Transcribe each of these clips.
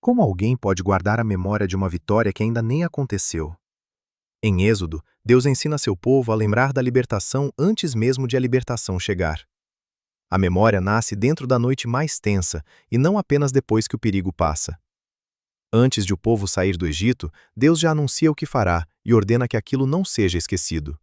Como alguém pode guardar a memória de uma vitória que ainda nem aconteceu? Em Êxodo, Deus ensina seu povo a lembrar da libertação antes mesmo de a libertação chegar. A memória nasce dentro da noite mais tensa e não apenas depois que o perigo passa. Antes de o povo sair do Egito, Deus já anuncia o que fará e ordena que aquilo não seja esquecido.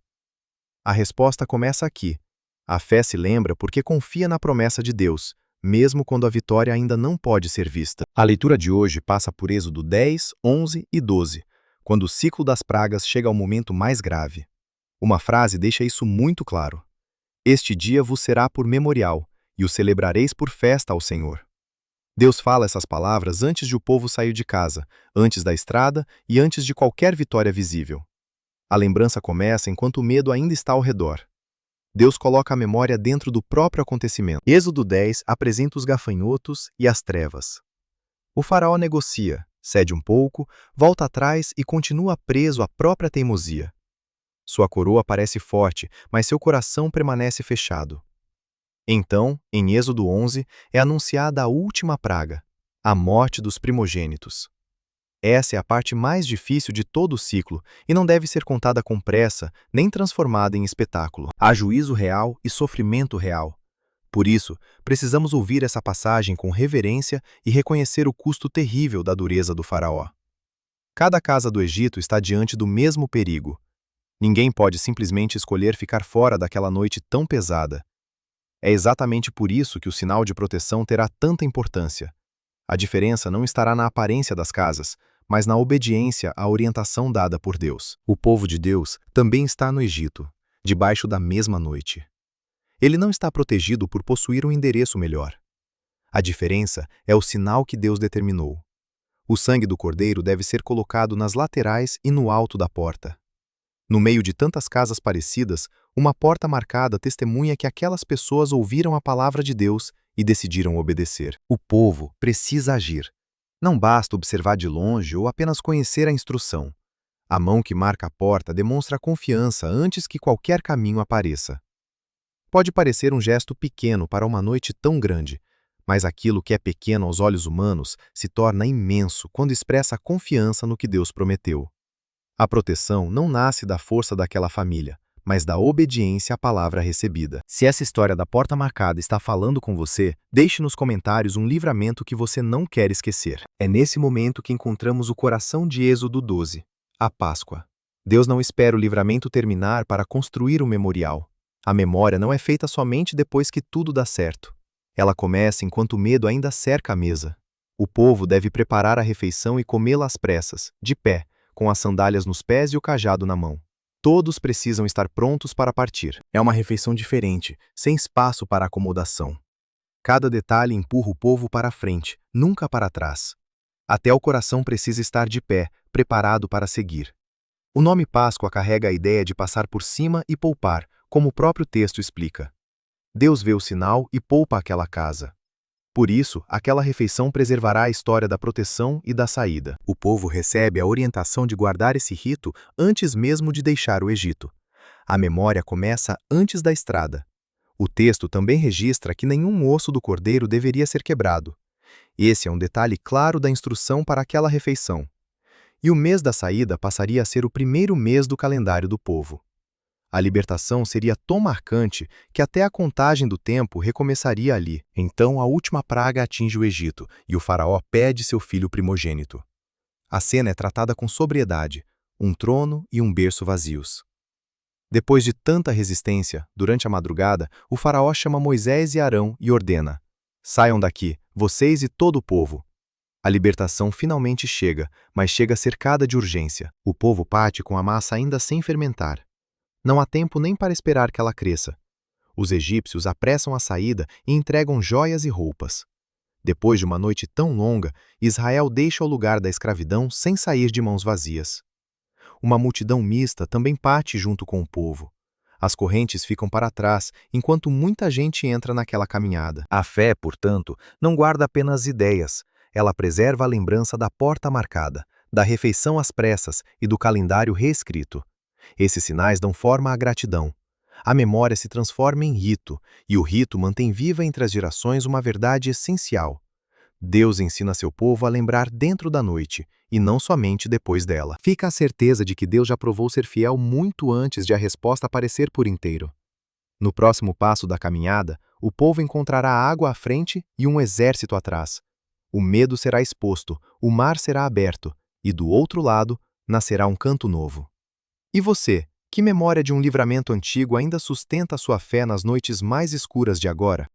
A resposta começa aqui. A fé se lembra porque confia na promessa de Deus, mesmo quando a vitória ainda não pode ser vista. A leitura de hoje passa por Êxodo 10, 11 e 12, quando o ciclo das pragas chega ao momento mais grave. Uma frase deixa isso muito claro. Este dia vos será por memorial, e o celebrareis por festa ao Senhor. Deus fala essas palavras antes de o povo sair de casa, antes da estrada e antes de qualquer vitória visível. A lembrança começa enquanto o medo ainda está ao redor. Deus coloca a memória dentro do próprio acontecimento. Êxodo 10 apresenta os gafanhotos e as trevas. O faraó negocia, cede um pouco, volta atrás e continua preso à própria teimosia. Sua coroa parece forte, mas seu coração permanece fechado. Então, em Êxodo 11, é anunciada a última praga, a morte dos primogênitos. Essa é a parte mais difícil de todo o ciclo e não deve ser contada com pressa nem transformada em espetáculo. Há juízo real e sofrimento real. Por isso, precisamos ouvir essa passagem com reverência e reconhecer o custo terrível da dureza do faraó. Cada casa do Egito está diante do mesmo perigo. Ninguém pode simplesmente escolher ficar fora daquela noite tão pesada. É exatamente por isso que o sinal de proteção terá tanta importância. A diferença não estará na aparência das casas, mas na obediência à orientação dada por Deus. O povo de Deus também está no Egito, debaixo da mesma noite. Ele não está protegido por possuir um endereço melhor. A diferença é o sinal que Deus determinou. O sangue do cordeiro deve ser colocado nas laterais e no alto da porta. No meio de tantas casas parecidas, uma porta marcada testemunha que aquelas pessoas ouviram a palavra de Deus e decidiram obedecer. O povo precisa agir. Não basta observar de longe ou apenas conhecer a instrução. A mão que marca a porta demonstra confiança antes que qualquer caminho apareça. Pode parecer um gesto pequeno para uma noite tão grande, mas aquilo que é pequeno aos olhos humanos se torna imenso quando expressa confiança no que Deus prometeu. A proteção não nasce da força daquela família, mas da obediência à palavra recebida. Se essa história da porta marcada está falando com você, deixe nos comentários um livramento que você não quer esquecer. É nesse momento que encontramos o coração de Êxodo 12, a Páscoa. Deus não espera o livramento terminar para construir um memorial. A memória não é feita somente depois que tudo dá certo. Ela começa enquanto o medo ainda cerca a mesa. O povo deve preparar a refeição e comê-la às pressas, de pé, com as sandálias nos pés e o cajado na mão. Todos precisam estar prontos para partir. É uma refeição diferente, sem espaço para acomodação. Cada detalhe empurra o povo para a frente, nunca para trás. Até o coração precisa estar de pé, preparado para seguir. O nome Páscoa carrega a ideia de passar por cima e poupar, como o próprio texto explica. Deus vê o sinal e poupa aquela casa. Por isso, aquela refeição preservará a história da proteção e da saída. O povo recebe a orientação de guardar esse rito antes mesmo de deixar o Egito. A memória começa antes da estrada. O texto também registra que nenhum osso do cordeiro deveria ser quebrado. Esse é um detalhe claro da instrução para aquela refeição. E o mês da saída passaria a ser o primeiro mês do calendário do povo. A libertação seria tão marcante que até a contagem do tempo recomeçaria ali. Então a última praga atinge o Egito e o faraó pede seu filho primogênito. A cena é tratada com sobriedade, um trono e um berço vazios. Depois de tanta resistência, durante a madrugada, o faraó chama Moisés e Arão e ordena: saiam daqui, vocês e todo o povo. A libertação finalmente chega, mas chega cercada de urgência. O povo parte com a massa ainda sem fermentar. Não há tempo nem para esperar que ela cresça. Os egípcios apressam a saída e entregam joias e roupas. Depois de uma noite tão longa, Israel deixa o lugar da escravidão sem sair de mãos vazias. Uma multidão mista também parte junto com o povo. As correntes ficam para trás, enquanto muita gente entra naquela caminhada. A fé, portanto, não guarda apenas ideias. Ela preserva a lembrança da porta marcada, da refeição às pressas e do calendário reescrito. Esses sinais dão forma à gratidão. A memória se transforma em rito, e o rito mantém viva entre as gerações uma verdade essencial. Deus ensina seu povo a lembrar dentro da noite, e não somente depois dela. Fica a certeza de que Deus já provou ser fiel muito antes de a resposta aparecer por inteiro. No próximo passo da caminhada, o povo encontrará água à frente e um exército atrás. O medo será exposto, o mar será aberto, e do outro lado nascerá um canto novo. E você, que memória de um livramento antigo ainda sustenta sua fé nas noites mais escuras de agora?